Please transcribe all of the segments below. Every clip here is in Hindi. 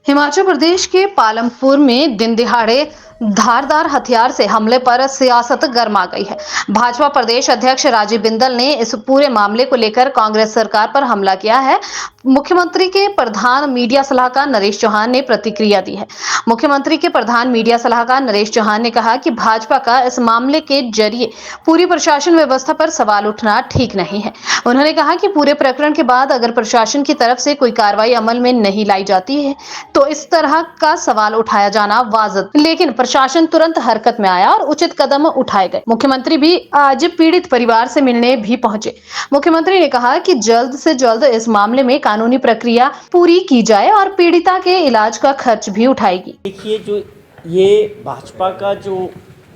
हिमाचल प्रदेश के पालमपुर में दिन दिहाड़े धारदार हथियार से हमले पर सियासत गर्मा गई है। भाजपा प्रदेश अध्यक्ष राजीव बिंदल ने इस पूरे मामले को लेकर कांग्रेस सरकार पर हमला किया है। मुख्यमंत्री के प्रधान मीडिया सलाहकार नरेश चौहान ने प्रतिक्रिया दी है। मुख्यमंत्री के प्रधान मीडिया सलाहकार नरेश चौहान ने कहा कि भाजपा का इस मामले के जरिए पूरी प्रशासन व्यवस्था पर सवाल उठना ठीक नहीं है। उन्होंने कहा कि पूरे प्रकरण के बाद अगर प्रशासन की तरफ से कोई कार्रवाई अमल में नहीं लाई जाती है तो इस तरह का सवाल उठाया जाना वाजिब, लेकिन प्रशासन तुरंत हरकत में आया और उचित कदम उठाए गए। मुख्यमंत्री भी आज पीड़ित परिवार से मिलने भी पहुंचे। मुख्यमंत्री ने कहा कि जल्द से जल्द इस मामले में कानूनी प्रक्रिया पूरी की जाए और पीड़िता के इलाज का खर्च भी उठाएगी। देखिए, जो ये भाजपा का जो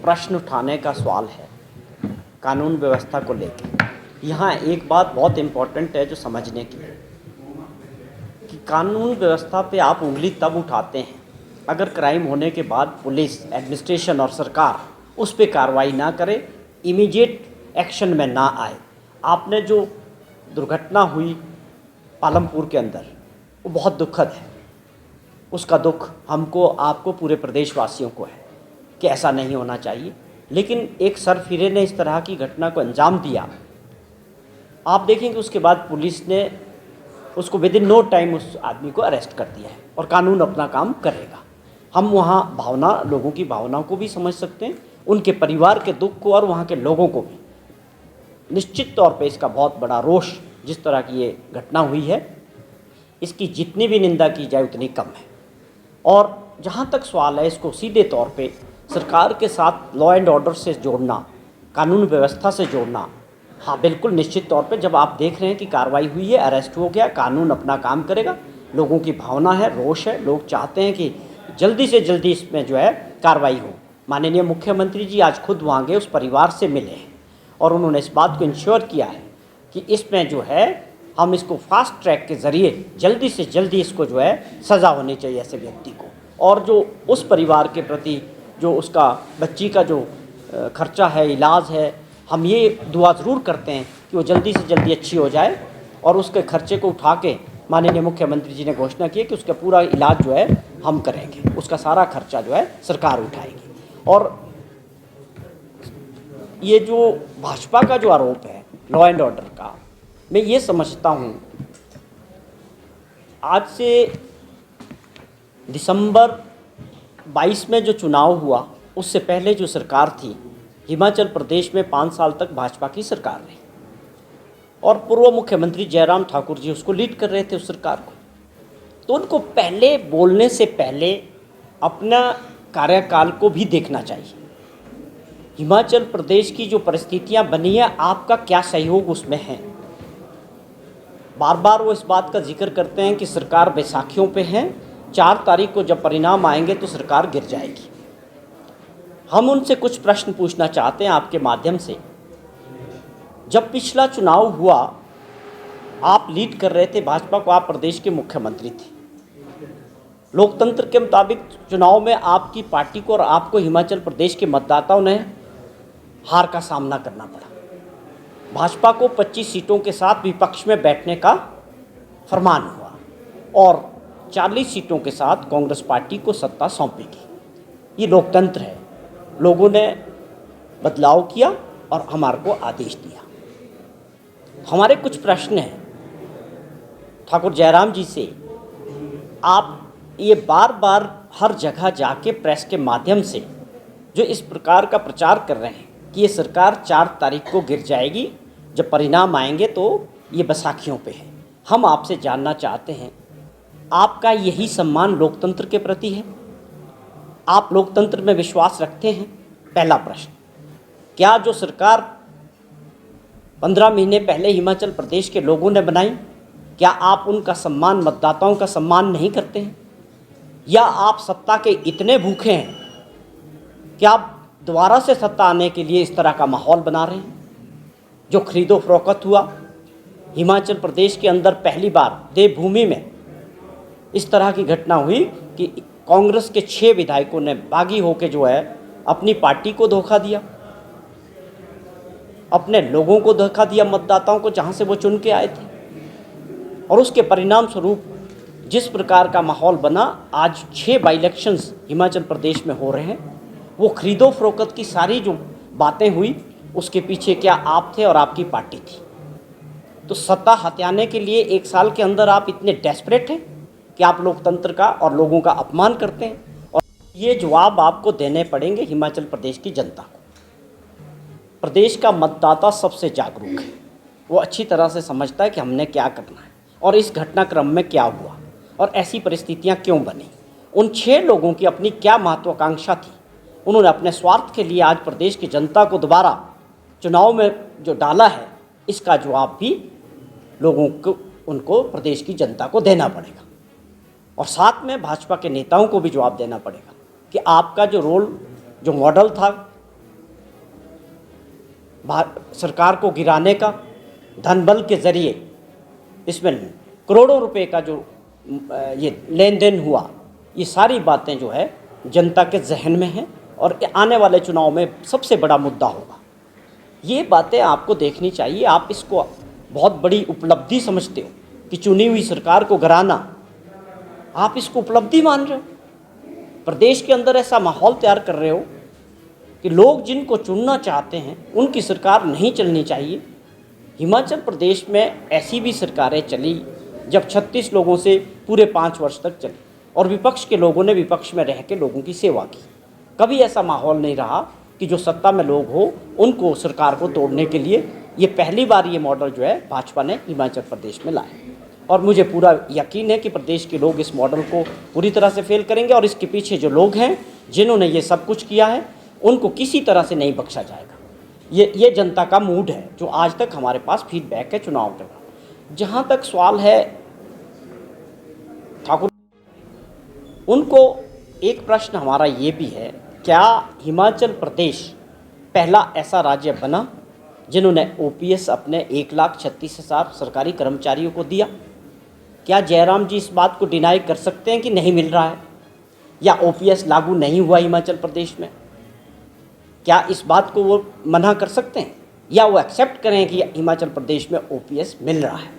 प्रश्न उठाने का सवाल है कानून व्यवस्था को लेकर, यहाँ एक बात बहुत इम्पोर्टेंट है जो समझने की है कि कानून व्यवस्था पे आप उंगली तब उठाते हैं अगर क्राइम होने के बाद पुलिस, एडमिनिस्ट्रेशन और सरकार उस पर कार्रवाई ना करे, इमीडिएट एक्शन में ना आए। आपने जो दुर्घटना हुई पालमपुर के अंदर, वो बहुत दुखद है। उसका दुख हमको, आपको, पूरे प्रदेशवासियों को है कि ऐसा नहीं होना चाहिए। लेकिन एक सरफिरे ने इस तरह की घटना को अंजाम दिया। आप देखेंगे उसके बाद पुलिस ने उसको विद इन नो टाइम उस आदमी को अरेस्ट कर दिया है और कानून अपना काम करेगा। हम वहाँ लोगों की भावनाओं को भी समझ सकते हैं, उनके परिवार के दुख को और वहाँ के लोगों को भी। निश्चित तौर पे इसका बहुत बड़ा रोष, जिस तरह की ये घटना हुई है, इसकी जितनी भी निंदा की जाए उतनी कम है। और जहाँ तक सवाल है, इसको सीधे तौर पे सरकार के साथ लॉ एंड ऑर्डर से जोड़ना, कानून व्यवस्था से जोड़ना, हाँ बिल्कुल निश्चित तौर पे जब आप देख रहे हैं कि कार्रवाई हुई है, अरेस्ट हो गया, कानून अपना काम करेगा, लोगों की भावना है, रोष है, लोग चाहते हैं कि जल्दी से जल्दी इसमें जो है कार्रवाई हो। माननीय मुख्यमंत्री जी आज खुद वहाँ गए, उस परिवार से मिले हैं और उन्होंने इस बात को इंश्योर किया है कि इसमें जो है हम इसको फास्ट ट्रैक के ज़रिए जल्दी से जल्दी इसको जो है सज़ा होनी चाहिए ऐसे व्यक्ति को। और जो उस परिवार के प्रति जो उसका बच्ची का जो खर्चा है, इलाज है, हम ये दुआ ज़रूर करते हैं कि वो जल्दी से जल्दी अच्छी हो जाए। और उसके खर्चे को उठा के माननीय मुख्यमंत्री जी ने घोषणा की है कि उसका पूरा इलाज जो है हम करेंगे, उसका सारा खर्चा जो है सरकार उठाएगी। और ये जो भाजपा का जो आरोप है लॉ एंड ऑर्डर का, मैं ये समझता हूँ आज से दिसंबर 22 में जो चुनाव हुआ, उससे पहले जो सरकार थी हिमाचल प्रदेश में 5 साल तक भाजपा की सरकार रही और पूर्व मुख्यमंत्री जयराम ठाकुर जी उसको लीड कर रहे थे उस सरकार को। तो उनको पहले बोलने से पहले अपना कार्यकाल को भी देखना चाहिए। हिमाचल प्रदेश की जो परिस्थितियां बनी है, आपका क्या सहयोग उसमें है। बार बार वो इस बात का जिक्र करते हैं कि सरकार बैसाखियों पे है, 4 तारीख को जब परिणाम आएंगे तो सरकार गिर जाएगी। हम उनसे कुछ प्रश्न पूछना चाहते हैं आपके माध्यम से। जब पिछला चुनाव हुआ, आप लीड कर रहे थे भाजपा को, आप प्रदेश के मुख्यमंत्री थे। लोकतंत्र के मुताबिक चुनाव में आपकी पार्टी को और आपको हिमाचल प्रदेश के मतदाताओं ने हार का सामना करना पड़ा। भाजपा को 25 सीटों के साथ विपक्ष में बैठने का फरमान हुआ और 40 सीटों के साथ कांग्रेस पार्टी को सत्ता सौंपेगी। ये लोकतंत्र है। लोगों ने बदलाव किया और हमारे को आदेश दिया। हमारे कुछ प्रश्न हैं ठाकुर जयराम जी से। आप ये बार बार हर जगह जाके प्रेस के माध्यम से जो इस प्रकार का प्रचार कर रहे हैं कि ये सरकार 4 तारीख को गिर जाएगी, जब परिणाम आएंगे तो ये बैसाखियों पे है। हम आपसे जानना चाहते हैं, आपका यही सम्मान लोकतंत्र के प्रति है? आप लोकतंत्र में विश्वास रखते हैं? पहला प्रश्न। क्या जो सरकार 15 महीने पहले हिमाचल प्रदेश के लोगों ने बनाई, क्या आप उनका सम्मान, मतदाताओं का सम्मान नहीं करते हैं? या आप सत्ता के इतने भूखे हैं कि आप दोबारा से सत्ता आने के लिए इस तरह का माहौल बना रहे हैं? जो खरीदो फरोख्त हुआ हिमाचल प्रदेश के अंदर, पहली बार देवभूमि में इस तरह की घटना हुई कि कांग्रेस के 6 विधायकों ने बागी होकर जो है अपनी पार्टी को धोखा दिया, अपने लोगों को धोखा दिया, मतदाताओं को, जहां से वो चुन के आए थे। और उसके परिणाम स्वरूप जिस प्रकार का माहौल बना, आज 6 बाई इलेक्शंस हिमाचल प्रदेश में हो रहे हैं, वो खरीदो फरोख्त की सारी जो बातें हुई उसके पीछे क्या आप थे और आपकी पार्टी थी। तो सत्ता हथियाने के लिए 1 साल के अंदर आप इतने डेस्परेट हैं कि आप लोकतंत्र का और लोगों का अपमान करते हैं, और ये जवाब आपको देने पड़ेंगे हिमाचल प्रदेश की जनता को। प्रदेश का मतदाता सबसे जागरूक है, वो अच्छी तरह से समझता है कि हमने क्या करना है और इस घटनाक्रम में क्या हुआ और ऐसी परिस्थितियां क्यों बनी। उन 6 लोगों की अपनी क्या महत्वाकांक्षा थी, उन्होंने अपने स्वार्थ के लिए आज प्रदेश की जनता को दोबारा चुनाव में जो डाला है, इसका जवाब भी लोगों को, उनको प्रदेश की जनता को देना पड़ेगा। और साथ में भाजपा के नेताओं को भी जवाब देना पड़ेगा कि आपका जो रोल, जो मॉडल था सरकार को गिराने का, धन बल के ज़रिए इसमें करोड़ों रुपए का जो ये लेन देन हुआ, ये सारी बातें जो है जनता के जहन में हैं और आने वाले चुनाव में सबसे बड़ा मुद्दा होगा। ये बातें आपको देखनी चाहिए। आप इसको बहुत बड़ी उपलब्धि समझते हो कि चुनी हुई सरकार को गिराना, आप इसको उपलब्धि मान रहे हो। प्रदेश के अंदर ऐसा माहौल तैयार कर रहे हो कि लोग जिनको चुनना चाहते हैं उनकी सरकार नहीं चलनी चाहिए। हिमाचल प्रदेश में ऐसी भी सरकारें चली जब 36 लोगों से पूरे 5 वर्ष तक चली और विपक्ष के लोगों ने विपक्ष में रह के लोगों की सेवा की। कभी ऐसा माहौल नहीं रहा कि जो सत्ता में लोग हो उनको सरकार को तोड़ने के लिए, ये पहली बार ये मॉडल जो है भाजपा ने हिमाचल प्रदेश में लाया। और मुझे पूरा यकीन है कि प्रदेश के लोग इस मॉडल को पूरी तरह से फेल करेंगे और इसके पीछे जो लोग हैं जिन्होंने ये सब कुछ किया है उनको किसी तरह से नहीं बख्शा जाएगा। ये जनता का मूड है जो आज तक हमारे पास फीडबैक है चुनाव के बाद। जहाँ तक सवाल है ठाकुर, उनको एक प्रश्न हमारा ये भी है, क्या हिमाचल प्रदेश पहला ऐसा राज्य बना जिन्होंने ओपीएस अपने 1,36,000 सरकारी कर्मचारियों को दिया? क्या जयराम जी इस बात को डिनाई कर सकते हैं कि नहीं मिल रहा है या ओपीएस लागू नहीं हुआ हिमाचल प्रदेश में? क्या इस बात को वो मना कर सकते हैं या वो एक्सेप्ट करें कि हिमाचल प्रदेश में ओपीएस मिल रहा है?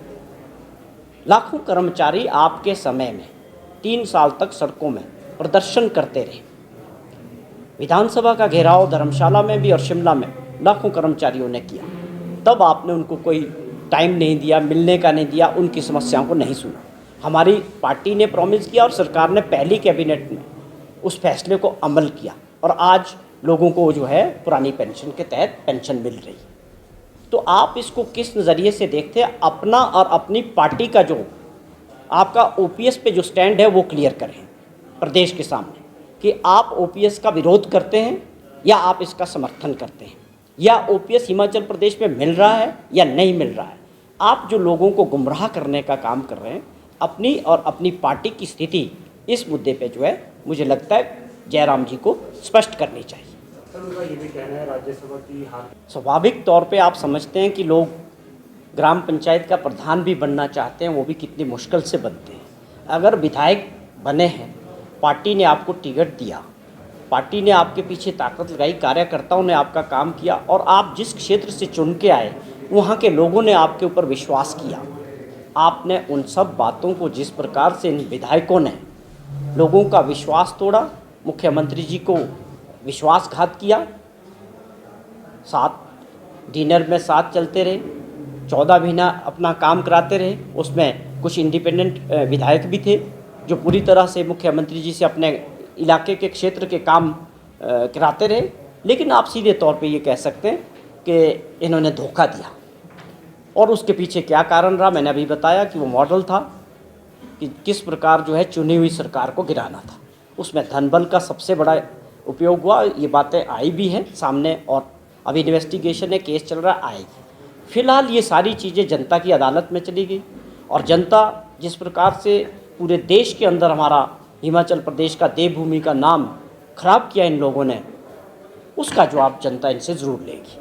लाखों कर्मचारी आपके समय में 3 साल तक सड़कों में प्रदर्शन करते रहे। विधानसभा का घेराव धर्मशाला में भी और शिमला में लाखों कर्मचारियों ने किया। तब आपने उनको कोई टाइम नहीं दिया, मिलने का नहीं दिया, उनकी समस्याओं को नहीं सुना। हमारी पार्टी ने प्रॉमिस किया और सरकार ने पहली कैबिनेट में उस फैसले को अमल किया और आज लोगों को जो है पुरानी पेंशन के तहत पेंशन मिल रही है। तो आप इसको किस नज़रिए से देखते हैं? अपना और अपनी पार्टी का जो आपका ओपीएस पे जो स्टैंड है वो क्लियर करें प्रदेश के सामने कि आप ओपीएस का विरोध करते हैं या आप इसका समर्थन करते हैं, या ओपीएस हिमाचल प्रदेश में मिल रहा है या नहीं मिल रहा है। आप जो लोगों को गुमराह करने का काम कर रहे हैं, अपनी और अपनी पार्टी की स्थिति इस मुद्दे पे जो है मुझे लगता है जयराम जी को स्पष्ट करनी चाहिए। ये भी कहना है राज्यसभा की हार। स्वाभाविक तौर पे आप समझते हैं कि लोग ग्राम पंचायत का प्रधान भी बनना चाहते हैं, वो भी कितनी मुश्किल से बनते हैं। अगर विधायक बने हैं, पार्टी ने आपको टिकट दिया, पार्टी ने आपके पीछे ताकत लगाई, कार्यकर्ताओं ने आपका काम किया और आप जिस क्षेत्र से चुन के आए वहाँ के लोगों ने आपके ऊपर विश्वास किया। आपने उन सब बातों को जिस प्रकार से इन विधायकों ने लोगों का विश्वास तोड़ा, मुख्यमंत्री जी को विश्वासघात किया, साथ डिनर में साथ चलते रहे, 14 महीना अपना काम कराते रहे। उसमें कुछ इंडिपेंडेंट विधायक भी थे जो पूरी तरह से मुख्यमंत्री जी से अपने इलाके के क्षेत्र के काम कराते रहे। लेकिन आप सीधे तौर पे ये कह सकते हैं कि इन्होंने धोखा दिया। और उसके पीछे क्या कारण रहा, मैंने अभी बताया कि वो मॉडल था कि किस प्रकार जो है चुनी हुई सरकार को गिराना था। उसमें धनबल का सबसे बड़ा उपयोग हुआ। ये बातें आई भी हैं सामने और अभी इन्वेस्टिगेशन है, केस चल रहा, आएगी। फिलहाल ये सारी चीज़ें जनता की अदालत में चली गई और जनता जिस प्रकार से पूरे देश के अंदर हमारा हिमाचल प्रदेश का देवभूमि का नाम खराब किया इन लोगों ने, उसका जवाब जनता इनसे ज़रूर लेगी।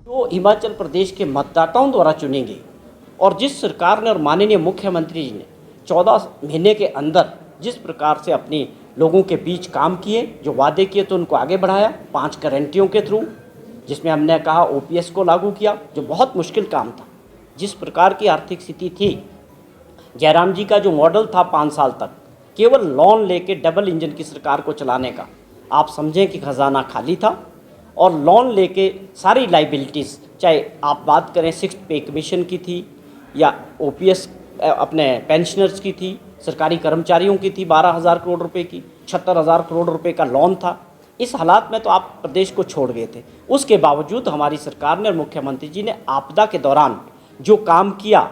तो हिमाचल प्रदेश के मतदाताओं द्वारा चुनेंगे और जिस सरकार ने और माननीय मुख्यमंत्री जी ने 14 महीने के अंदर जिस प्रकार से अपनी लोगों के बीच काम किए, जो वादे किए तो उनको आगे बढ़ाया 5 गारंटियों के थ्रू, जिसमें हमने कहा ओपीएस को लागू किया जो बहुत मुश्किल काम था। जिस प्रकार की आर्थिक स्थिति थी जयराम जी का जो मॉडल था 5 साल तक केवल लोन लेके डबल इंजन की सरकार को चलाने का, आप समझें कि खजाना खाली था और लोन लेके सारी लाइबिलिटीज़, चाहे आप बात करें 6th पे कमीशन की थी या ओपीएस अपने पेंशनर्स की थी, सरकारी कर्मचारियों की थी 12,000 करोड़ रुपए की, 76,000 करोड़ रुपए का लोन था। इस हालात में तो आप प्रदेश को छोड़ गए थे। उसके बावजूद हमारी सरकार ने और मुख्यमंत्री जी ने आपदा के दौरान जो काम किया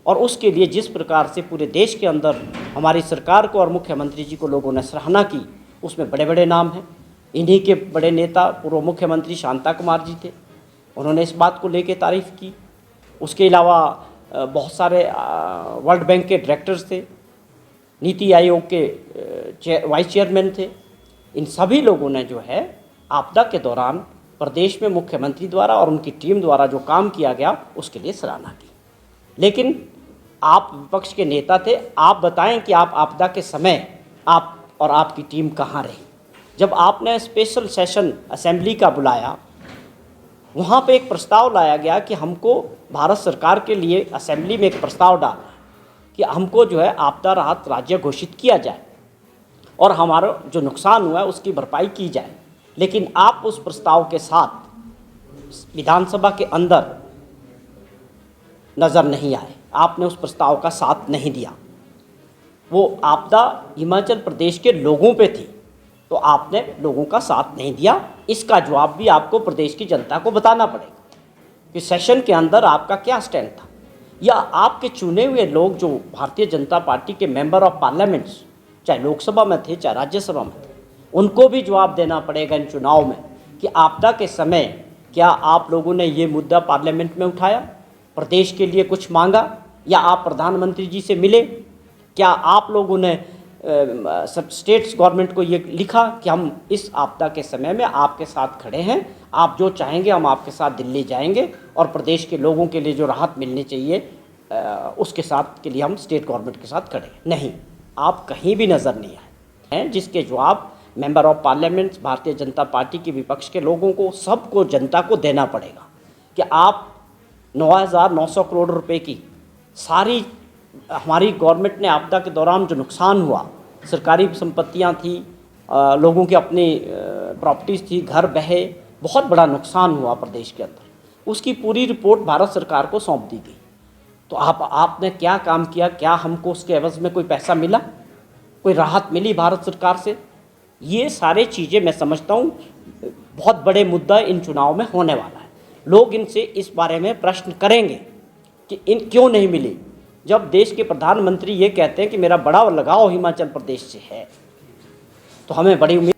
और उसके लिए जिस प्रकार से पूरे देश के अंदर हमारी सरकार को और मुख्यमंत्री जी को लोगों ने सराहना की, उसमें बड़े बड़े नाम हैं। इन्हीं के बड़े नेता पूर्व मुख्यमंत्री शांता कुमार जी थे, उन्होंने इस बात को लेकर तारीफ़ की। उसके अलावा बहुत सारे वर्ल्ड बैंक के डायरेक्टर्स थे, नीति आयोग के वाइस चेयरमैन थे। इन सभी लोगों ने जो है आपदा के दौरान प्रदेश में मुख्यमंत्री द्वारा और उनकी टीम द्वारा जो काम किया गया उसके लिए सराहना की। लेकिन आप विपक्ष के नेता थे, आप बताएं कि आप आपदा के समय आप और आपकी टीम कहाँ रही? जब आपने स्पेशल सेशन असेंबली का बुलाया, वहाँ पे एक प्रस्ताव लाया गया कि हमको भारत सरकार के लिए असेंबली में एक प्रस्ताव डाला कि हमको जो है आपदा राहत राज्य घोषित किया जाए और हमारा जो नुकसान हुआ है उसकी भरपाई की जाए। लेकिन आप उस प्रस्ताव के साथ विधानसभा के अंदर नज़र नहीं आए, आपने उस प्रस्ताव का साथ नहीं दिया। वो आपदा हिमाचल प्रदेश के लोगों पे थी, तो आपने लोगों का साथ नहीं दिया। इसका जवाब भी आपको प्रदेश की जनता को बताना पड़ेगा कि सेशन के अंदर आपका क्या स्टैंड था, या आपके चुने हुए लोग जो भारतीय जनता पार्टी के मेंबर ऑफ पार्लियामेंट्स, चाहे लोकसभा में थे चाहे राज्यसभा में थे, उनको भी जवाब देना पड़ेगा इन चुनाव में कि आपदा के समय क्या आप लोगों ने ये मुद्दा पार्लियामेंट में उठाया, प्रदेश के लिए कुछ मांगा, या आप प्रधानमंत्री जी से मिले? क्या आप लोगों ने स्टेट्स गवर्नमेंट को ये लिखा कि हम इस आपदा के समय में आपके साथ खड़े हैं, आप जो चाहेंगे हम आपके साथ दिल्ली जाएंगे और प्रदेश के लोगों के लिए जो राहत मिलनी चाहिए उसके साथ के लिए हम स्टेट गवर्नमेंट के साथ खड़े हैं? नहीं, आप कहीं भी नज़र नहीं आए हैं, जिसके जवाब member of parliament Bharatiya Janata party के विपक्ष के लोगों को, सबको, जनता को देना पड़ेगा कि आप 9,900 करोड़ रुपए की सारी हमारी गवर्नमेंट ने आपदा के दौरान जो नुकसान हुआ, सरकारी संपत्तियां थी, लोगों की अपनी प्रॉपर्टीज़ थी, घर बहे, बहुत बड़ा नुकसान हुआ प्रदेश के अंदर, उसकी पूरी रिपोर्ट भारत सरकार को सौंप दी गई। तो आपने क्या काम किया? क्या हमको उसके एवज़ में कोई पैसा मिला, कोई राहत मिली भारत सरकार से? ये सारे चीज़ें मैं समझता हूँ बहुत बड़े मुद्दा इन चुनाव में होने वाला है। लोग इनसे इस बारे में प्रश्न करेंगे कि इन क्यों नहीं मिली, जब देश के प्रधानमंत्री ये कहते हैं कि मेरा बड़ा लगाव हिमाचल प्रदेश से है, तो हमें बड़ी उम्मीद